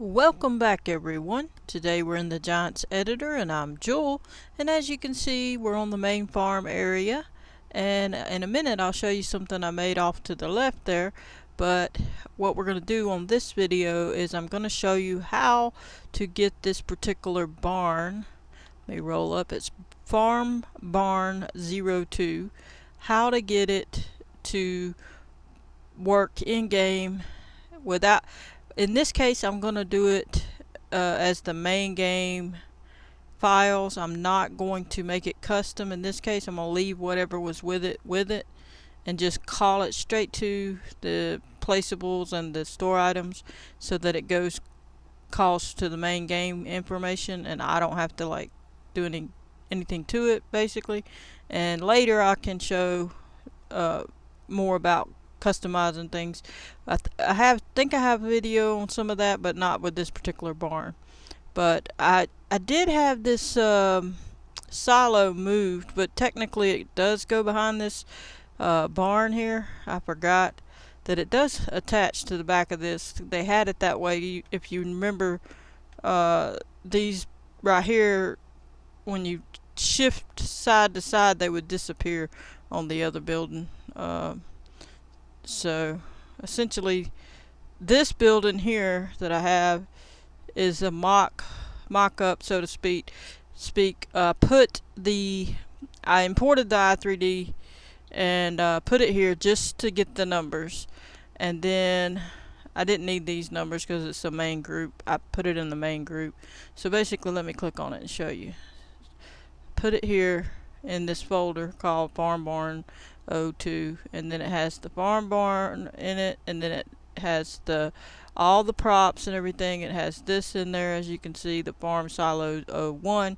Welcome back everyone. Today we're in the Giants editor and I'm Jewel, and as you can see we're on the main farm area, and in a minute I'll show you something I made off to the left there. But what we're going to do on this video is I'm going to show you how to get this particular barn. Let me roll up. It's Farm Barn 02. How to get it to work in game without, in this case I'm going to do it as the main game files. I'm not going to make it custom. In this case I'm going to leave whatever was with it and just call it straight to the placeables and the store items, so that it calls to the main game information and I don't have to like do anything to it basically. And later I can show more about customizing things. I think I have a video on some of that, but not with this particular barn. But I did have this silo moved, but technically it does go behind this barn here. I forgot that it does attach to the back of this. They had it that way. If you remember, these right here, when you shift side to side, they would disappear on the other building. So essentially this building here that I have is a mock up, so to speak. I imported the i3D and put it here just to get the numbers, and then I didn't need these numbers because it's the main group. I put it in the main group. So basically, let me click on it and show you. Put it here in this folder called Farm Barn 02, and then it has the farm barn in it, and then it has all the props and everything. It has this in there, as you can see, the farm silo 01,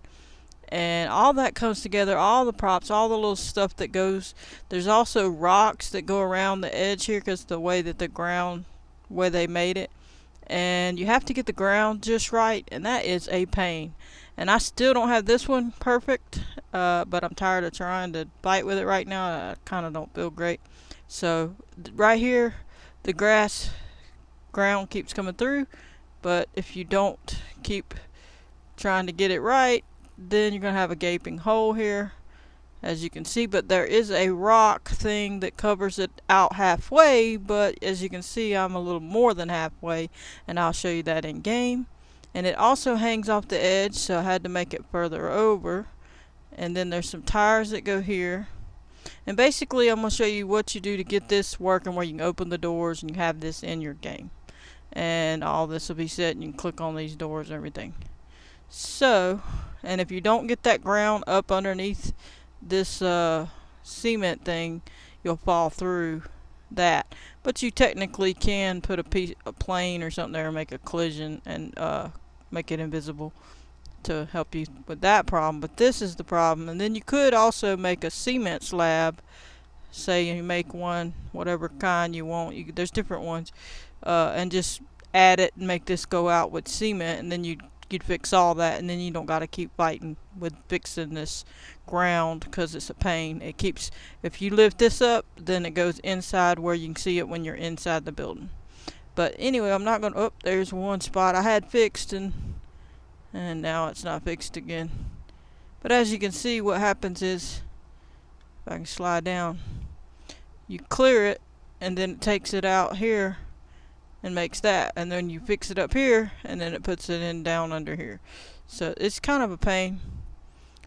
and all that comes together, all the props, all the little stuff that goes. There's also rocks that go around the edge here because the way that the ground, where they made it, and you have to get the ground just right, and that is a pain. And I still don't have this one perfect, but I'm tired of trying to fight with it right now. I kind of don't feel great. So right here, the ground keeps coming through, but if you don't keep trying to get it right, then you're going to have a gaping hole here, as you can see. But there is a rock thing that covers it out halfway, but as you can see, I'm a little more than halfway, and I'll show you that in game. And it also hangs off the edge, so I had to make it further over. And then there's some tires that go here. And basically I'm going to show you what you do to get this working, where you can open the doors and you have this in your game. And all this will be set, and you can click on these doors and everything. So, and if you don't get that ground up underneath this cement thing, you'll fall through that. But you technically can put a plane or something there and make a collision and make it invisible to help you with that problem. But this is the problem. And then you could also make a cement slab. Say you make one, whatever kind you want. There's different ones, and just add it and make this go out with cement, and then you'd fix all that, and then you don't got to keep fighting with fixing this ground because it's a pain. It keeps, if you lift this up, then it goes inside where you can see it when you're inside the building. But anyway, I'm not going to, oh, there's one spot I had fixed, and now it's not fixed again. But as you can see, what happens is, if I can slide down, you clear it, and then it takes it out here and makes that, and then you fix it up here, and then it puts it in down under here. So it's kind of a pain.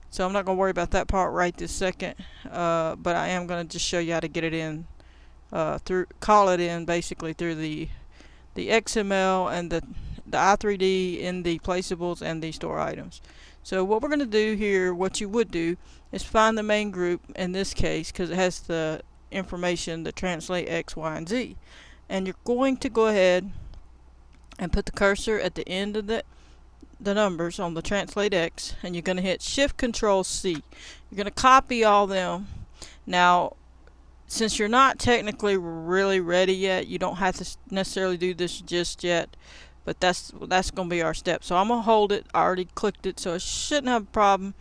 So I'm not going to worry about that part right this second, but I am going to just show you how to get it in, call it in basically through the XML and the i3D in the placeables and the store items. So what we're going to do here, what you would do, is find the main group in this case, because it has the information to translate X, Y, and Z. And you're going to go ahead and put the cursor at the end of the numbers on the translate X, and you're going to hit Shift Control C. You're going to copy all them. Now, since you're not technically really ready yet, you don't have to necessarily do this just yet, but that's going to be our step. So I'm going to hold it. I already clicked it, so it shouldn't have a problem.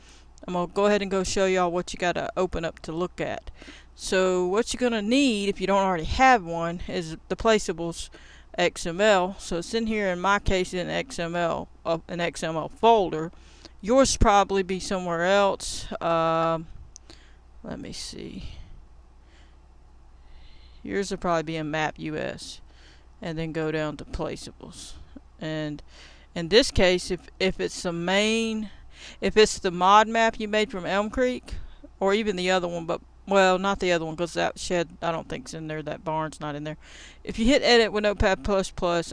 I'm going to go ahead and go show y'all what you got to open up to look at. So what you're going to need, if you don't already have one, is the placeables XML. So it's in here, in my case, in XML, an XML folder. Yours probably be somewhere else. Let me see. Yours will probably be in map US, and then go down to placeables. And in this case, if it's the main, if it's the mod map you made from Elm Creek, or even the other one, but well, not the other one, because that shed I don't think's in there. That barn's not in there. If you hit edit with Notepad++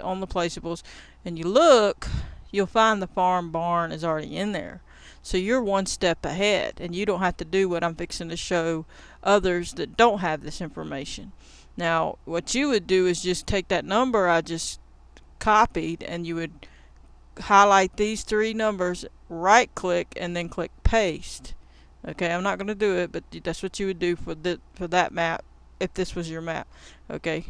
on the placeables and you look, you'll find the farm barn is already in there. So you're one step ahead, and you don't have to do what I'm fixing to show others that don't have this information. Now, what you would do is just take that number I just copied, and you would highlight these three numbers, right click, and then click paste. Okay, I'm not going to do it, but that's what you would do for that map if this was your map. Okay,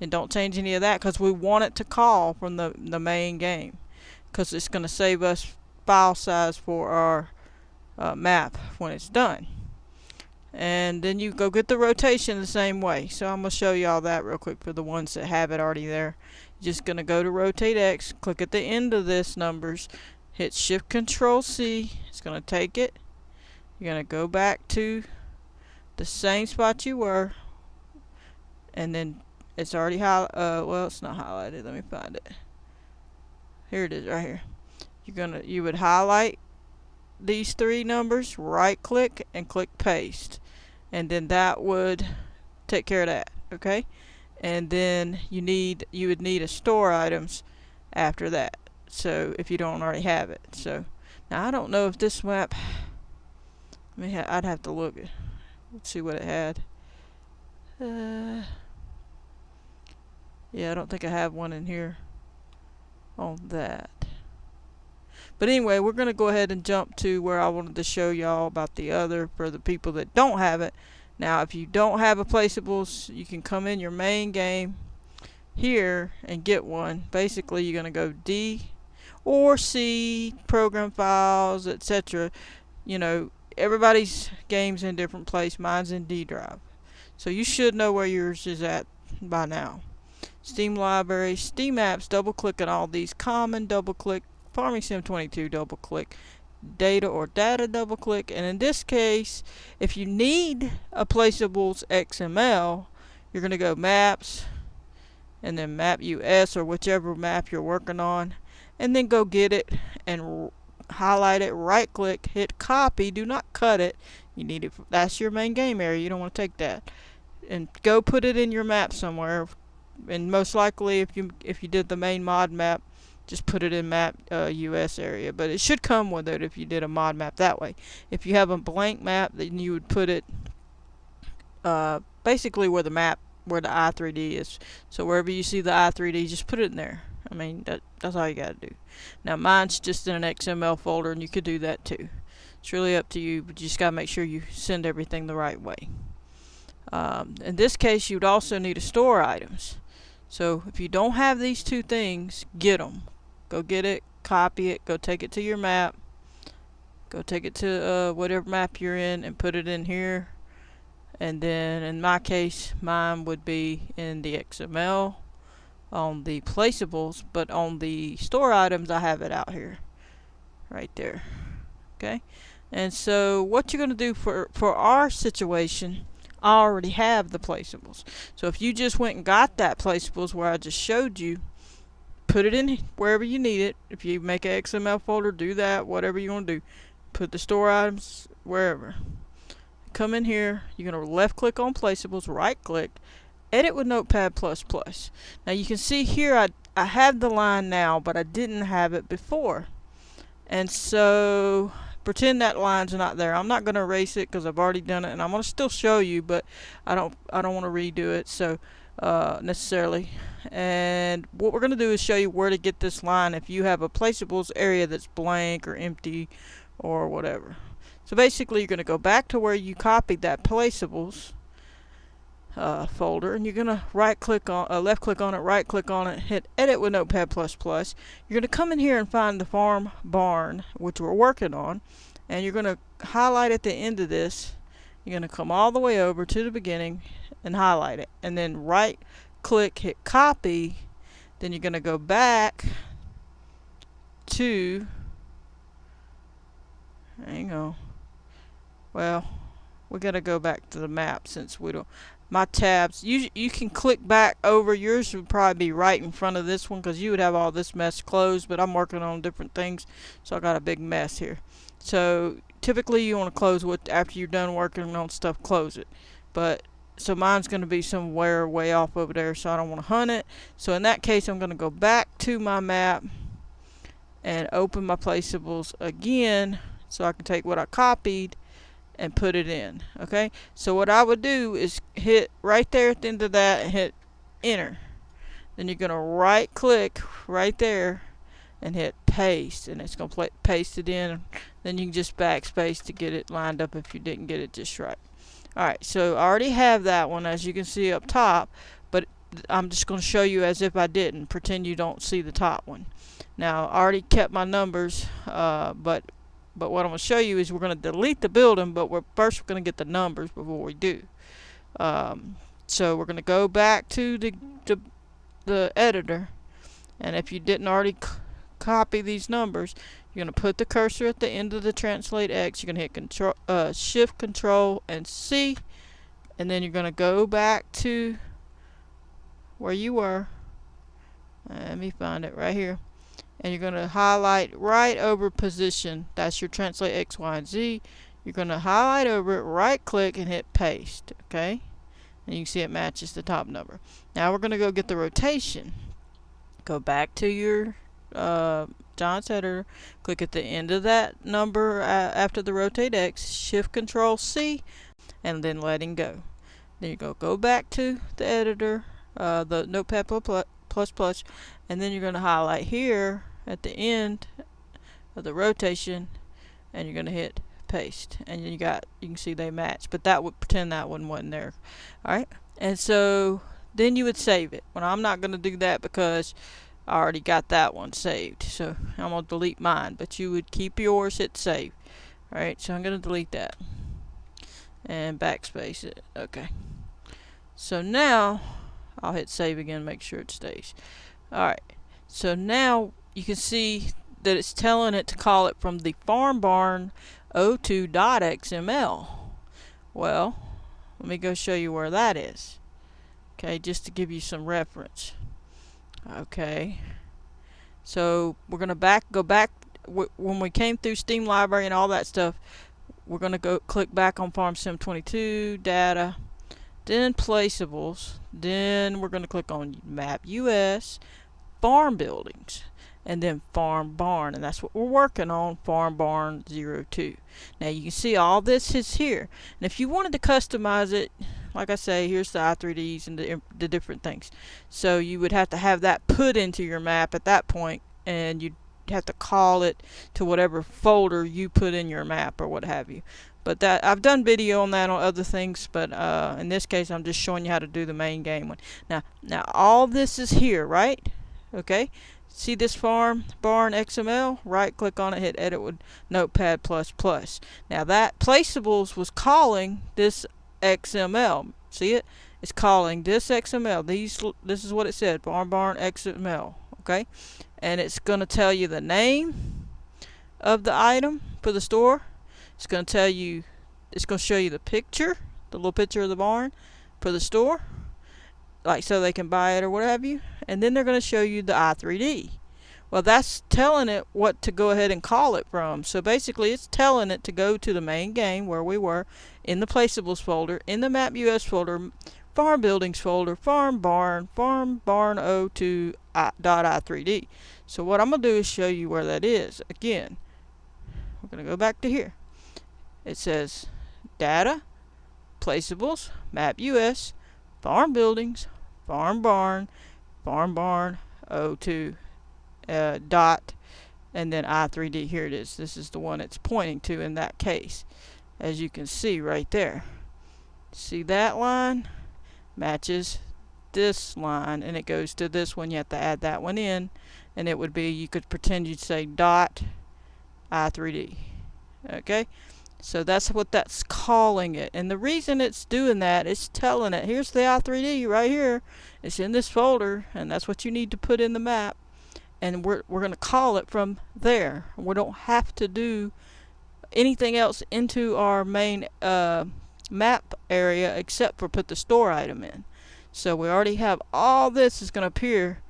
and don't change any of that, because we want it to call from the main game, because it's going to save us file size for our map when it's done. And then you go get the rotation the same way. So I'm going to show you all that real quick for the ones that have it already there. You're just going to go to rotate X, click at the end of this numbers, hit Shift Control C. It's going to take it. You're going to go back to the same spot you were, and then it's already well, it's not highlighted. Let me find it. Here it is, right here. You would highlight these three numbers, right click, and click paste, and then that would take care of that. Okay, and then you would need a store items after that, so if you don't already have it. So now I don't know if this map, I'd have to look. Let's see what it had. Yeah, I don't think I have one in here on that. But anyway, we're going to go ahead and jump to where I wanted to show y'all about the other, for the people that don't have it. Now, if you don't have a placeables, you can come in your main game here and get one. Basically, you're going to go D or C, program files, etc. You know, everybody's game's in different place. Mine's in D drive. So you should know where yours is at by now. Steam library, Steam apps, double click on all these. Common, double click. Farming Sim 22, double click. Data or data, double click. And in this case, if you need a placeables XML, you're going to go maps, and then map US, or whichever map you're working on, and then go get it and highlight it, right click, hit copy. Do not cut it. You need it. That's your main game area. You don't want to take that, and go put it in your map somewhere. And most likely, if you did the main mod map, just put it in map US area, but it should come with it if you did a mod map that way. If you have a blank map, then you would put it basically where the i3D is. So wherever you see the i3D, just put it in there. I mean, that's all you gotta do. Now mine's just in an XML folder, and you could do that too. It's really up to you, but you just gotta make sure you send everything the right way. In this case, you'd also need to store items. So if you don't have these two things, get them. Go get it, copy it, go take it to your map, go take it to whatever map you're in, and put it in here. And then in my case, mine would be in the XML on the placeables, but on the store items, I have it out here, right there. Okay, and so what you're going to do for our situation, I already have the placeables. So if you just went and got that placeables where I just showed you, put it in wherever you need it. If you make an XML folder, do that. Whatever you want to do, put the store items wherever. Come in here. You're going to left click on placeables, right click, edit with Notepad++. Now you can see here I have the line now, but I didn't have it before. And so pretend that line's not there. I'm not going to erase it because I've already done it, and I'm going to still show you, but I don't want to redo it so necessarily. And what we're going to do is show you where to get this line if you have a placeables area that's blank or empty or whatever. So basically, you're going to go back to where you copied that placeables folder, and you're going to left click on it, right click on it, hit edit with Notepad++. You're going to come in here and find the farm barn, which we're working on, and you're going to highlight at the end of this. You're going to come all the way over to the beginning and highlight it, and then right click, hit copy, Then you're going to go back to, hang on, well, we got to go back to the map since we don't, my tabs, you can click back over. Yours would probably be right in front of this one because you would have all this mess closed, but I'm working on different things, so I got a big mess here. So typically you want to close what after you're done working on stuff, close it. But so mine's going to be somewhere way off over there, so I don't want to hunt it. So in that case, I'm going to go back to my map and open my placeables again so I can take what I copied and put it in. Okay, so what I would do is hit right there at the end of that and hit enter. Then you're going to right click right there and hit paste, and it's going to paste it in. Then you can just backspace to get it lined up if you didn't get it just right. Alright, so I already have that one, as you can see up top, but I'm just going to show you as if I didn't. Pretend you don't see the top one. Now I already kept my numbers, but what I'm going to show you is we're going to delete the building, but we're going to get the numbers before we do. So we're going to go back to the editor, and if you didn't already copy these numbers, you're going to put the cursor at the end of the translate X. You're going to hit Shift Control and C, and then you're going to go back to where you were. Let me find it right here. And you're going to highlight right over position. That's your translate X, Y, and Z. You're going to highlight over it, right click, and hit paste. Okay? And you can see it matches the top number. Now we're going to go get the rotation. Go back to your John's header. Click at the end of that number after the rotate X. Shift Control C, and then letting go. Then you go back to the editor, the Notepad++, and then you're going to highlight here at the end of the rotation, and you're going to hit paste, and you can see they match, but that would pretend that one wasn't there. Alright, and so then you would save it. Well, I'm not going to do that because I already got that one saved, so I'm going to delete mine, but you would keep yours, hit save. Alright, so I'm going to delete that and backspace it. Okay, so now I'll hit save again, make sure it stays. Alright, so now you can see that it's telling it to call it from the farm barn 02.xml. Well, let me go show you where that is. Okay, just to give you some reference. Okay, so we're going to go back when we came through Steam Library and all that stuff. We're going to go click back on Farm Sim 22 data, then placeables, then we're going to click on Map US, farm buildings, and then farm barn, and that's what we're working on, farm barn 02. Now you can see all this is here, and if you wanted to customize it, like I say, here's the i3ds and the different things. So you would have to have that put into your map at that point, and you'd have to call it to whatever folder you put in your map or what have you. But that I've done video on that on other things, but in this case I'm just showing you how to do the main game one. Now all this is here, right? Okay, see this farm barn XML? Right click on it, hit edit with Notepad++. Now that placeables was calling this XML. See it? It's calling this XML. This is what it said, farm barn XML. Okay, and it's going to tell you the name of the item for the store. It's going to tell you, it's going to show you the picture, the little picture of the barn for the store, like so they can buy it or what have you. And then they're going to show you the i3D. Well, that's telling it what to go ahead and call it from. So basically it's telling it to go to the main game where we were, in the placeables folder, in the map US folder, farm buildings folder, farm barn 02.i3d. So what I'm going to do is show you where that is. Again, we're going to go back to here. It says data, placeables, map US, farm buildings, farm barn 02 dot, and then i3d. Here it is. This is the one it's pointing to in that case, as you can see right there. See that line matches this line, and it goes to this one. You have to add that one in, and it would be, you could pretend you'd say dot i3d. Okay, So that's what that's calling it. And the reason it's doing that is telling it, here's the i3D right here. It's in this folder, and that's what you need to put in the map. And we're going to call it from there. We don't have to do anything else into our main map area except for put the store item in. So we already have all this is going to appear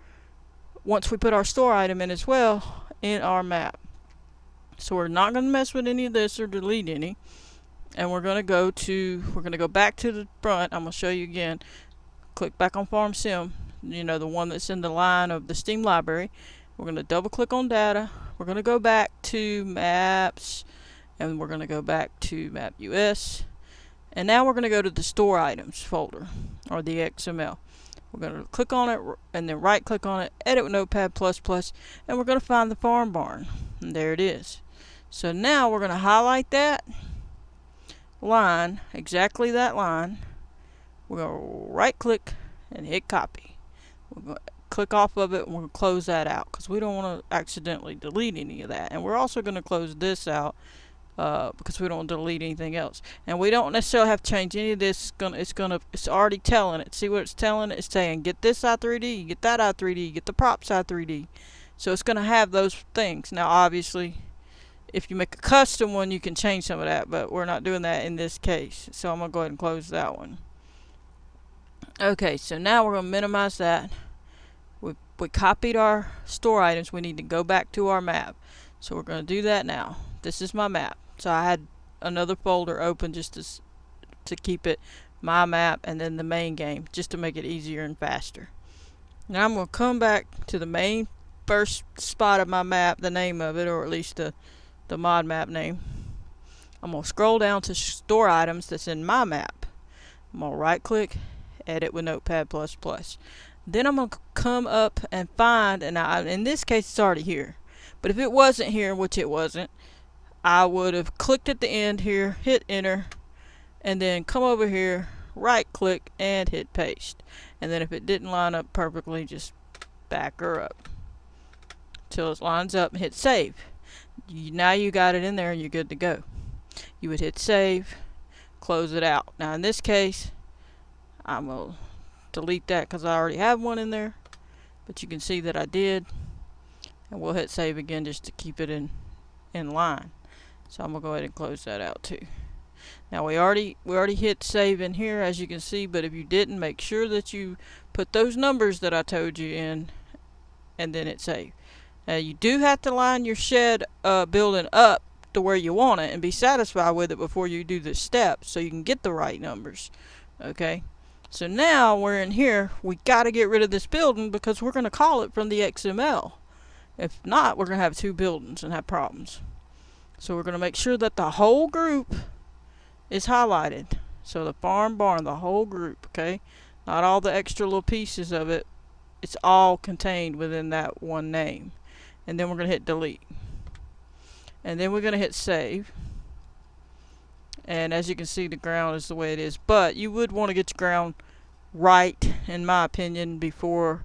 once we put our store item in as well in our map. So we're not going to mess with any of this or delete any. And we're going to go back to the front. I'm going to show you again. Click back on Farm Sim, you know, the one that's in the line of the Steam library. We're going to double click on data. We're going to go back to maps, and we're going to go back to map US. And now we're going to go to the store items folder, or the XML. We're going to click on it and then right click on it, edit with Notepad++, and we're going to find the farm barn. And there it is. So now we're going to highlight that line, exactly that line. We're going to right click and hit copy. We're going to click off of it and we're going to close that out because we don't want to accidentally delete any of that. And we're also going to close this out because we don't want to delete anything else. And we don't necessarily have to change any of this. It's already telling it. See what it's telling it? It's saying get this i3D, get that i3D, get the props i3D. So it's going to have those things. Now obviously if you make a custom one you can change some of that, but we're not doing that in this case. So I'm going to go ahead and close that one. Okay, so now we're going to minimize that. We copied our store items. We need to go back to our map. So we're going to do that now. This is my map. So I had another folder open just to keep it my map and then the main game, just to make it easier and faster. Now I'm going to come back to the main first spot of my map, the name of it, or at least the mod map name. I'm going to scroll down to store items that's in my map. I'm going to right click, edit with Notepad++. Then I'm going to come up and find, and in this case it's already here. But if it wasn't here, which it wasn't, I would have clicked at the end here, hit enter, and then come over here, right click, and hit paste. And then if it didn't line up perfectly, just back her up till it lines up and hit save. Now you got it in there and you're good to go. You would hit save, close it out. Now in this case, I'm going to delete that because I already have one in there, but you can see that I did. And we'll hit save again just to keep it in line. So I'm gonna go ahead and close that out too. Now we already hit save in here, as you can see, but if you didn't, make sure that you put those numbers that I told you in and then hit save. Now you do have to line your shed building up to where you want it and be satisfied with it before you do this step so you can get the right numbers. Okay, so now we're in here. We got to get rid of this building because we're going to call it from the XML. If not, we're going to have two buildings and have problems. So we're going to make sure that the whole group is highlighted. So the farm barn, the whole group, okay? Not all the extra little pieces of it. It's all contained within that one name. And then we're going to hit delete. And then we're going to hit save. And as you can see, the ground is the way it is. But you would want to get your ground right, in my opinion, before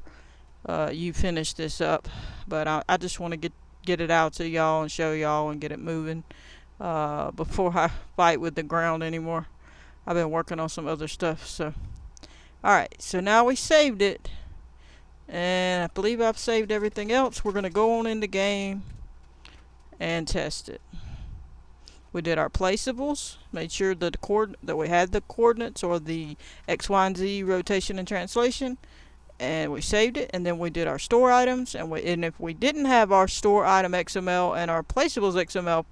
you finish this up. But I just want to get it out to y'all and show y'all and get it moving before I fight with the ground anymore. I've been working on some other stuff. So alright, so now we saved it, and I believe I've saved everything else. We're going to go on into game and test it. We did our placeables, made sure that that we had the coordinates, or the X, Y, and Z rotation and translation, and we saved it. And then we did our store items, and if we didn't have our store item XML and our placeables XML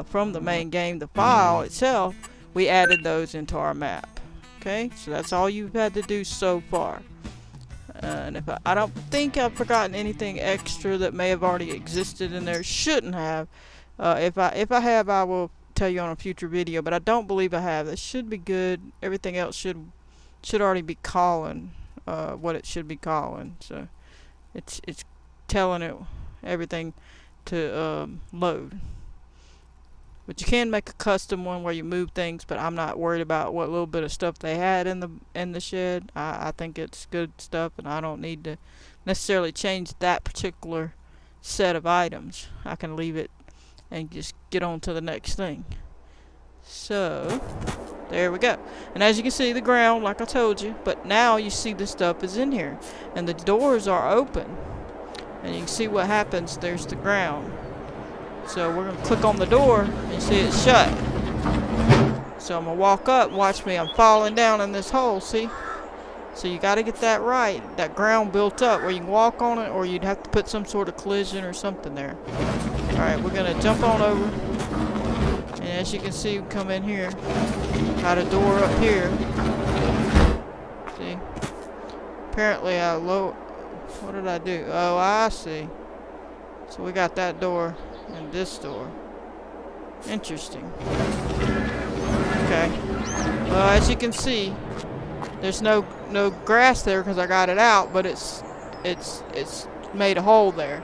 from the main game, the file itself, we added those into our map. Okay, so that's all you've had to do so far. And if I don't think I've forgotten anything extra that may have already existed in there. Shouldn't have. If I have, I will tell you on a future video, but I don't believe I have. That should be good. Everything else should already be calling what it should be calling. So it's telling it everything to load. But you can make a custom one where you move things, but I'm not worried about what little bit of stuff they had in the shed. I think it's good stuff, and I don't need to necessarily change that particular set of items. I can leave it and just get on to the next thing. So there we go. And as you can see, the ground, like I told you, but now you see the stuff is in here and the doors are open, and you can see what happens. There's the ground. So we're gonna click on the door and see it's shut. So I'm gonna walk up, watch me, I'm falling down in this hole, see? So you gotta get that right, that ground built up where you can walk on it, or you'd have to put some sort of collision or something there. Alright, we're gonna jump on over. And as you can see, we come in here. Got a door up here. See? Apparently what did I do? Oh, I see. So we got that door and this door. Interesting. Okay. Well, as you can see, there's no grass there because I got it out, but it's made a hole there.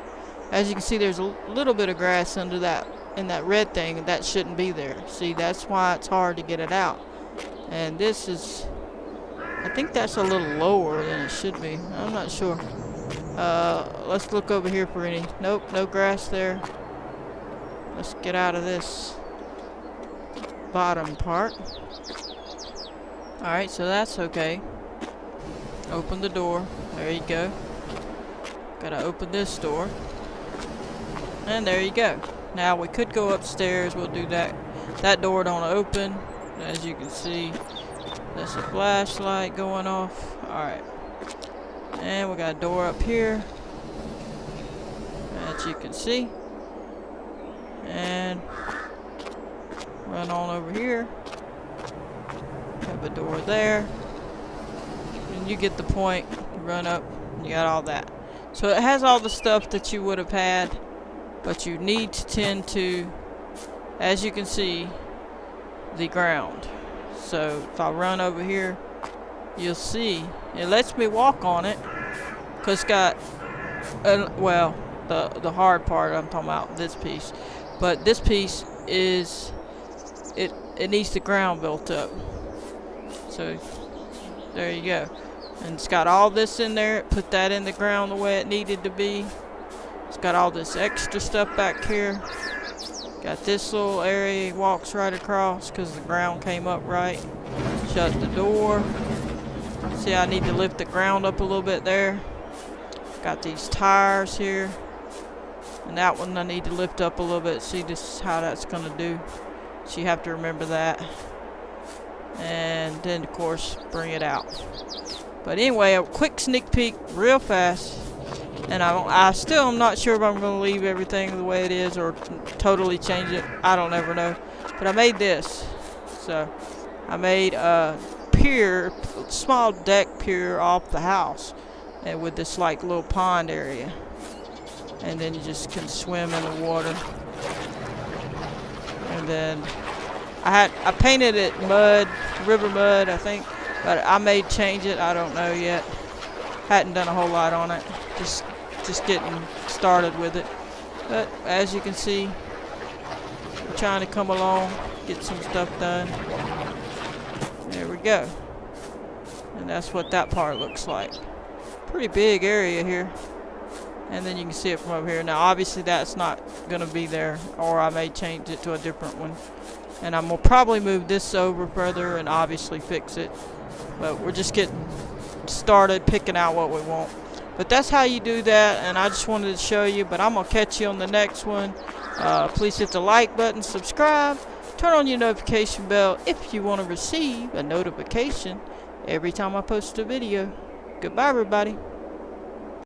As you can see, there's a little bit of grass under that, in that red thing, and that shouldn't be there. See, that's why it's hard to get it out. And this is, I think that's a little lower than it should be. I'm not sure. Let's look over here for any. Nope, no grass there. Let's get out of this bottom part. Alright, so that's okay. Open the door. There you go. Gotta open this door. And there you go. Now we could go upstairs. We'll do that. That door don't open. As you can see, there's a flashlight going off. Alright. And we got a door up here. As you can see. And run on over here. Have a door there. And you get the point. Run up. You got all that. So it has all the stuff that you would have had, but you need to tend to, as you can see, the ground. So if I run over here, you'll see it lets me walk on it, because it's got well, the hard part I'm talking about, this piece, but this piece is it needs the ground built up. So there you go. And it's got all this in there. Put that in the ground the way it needed to be. It's got all this extra stuff back here. Got this little area he walks right across because the ground came up right. Shut the door. See, I need to lift the ground up a little bit there. Got these tires here. And that one I need to lift up a little bit. See, this is how that's going to do. So you have to remember that. And then, of course, bring it out. But anyway, a quick sneak peek, real fast. And I still am not sure if I'm going to leave everything the way it is or totally change it. I don't ever know. But I made this. So I made a pier, small deck pier off the house, and with this like little pond area. And then you just can swim in the water. And then I painted it mud, river mud, I think. But I may change it. I don't know yet. Hadn't done a whole lot on it. Just getting started with it. But as you can see, I'm trying to come along, get some stuff done. There we go. And that's what that part looks like. Pretty big area here. And then you can see it from over here. Now obviously that's not going to be there, or I may change it to a different one. And I'm going to probably move this over further and obviously fix it. But we're just getting started picking out what we want. But that's how you do that, and I just wanted to show you. But I'm going to catch you on the next one. Please hit the like button, subscribe, turn on your notification bell if you want to receive a notification every time I post a video. Goodbye, everybody.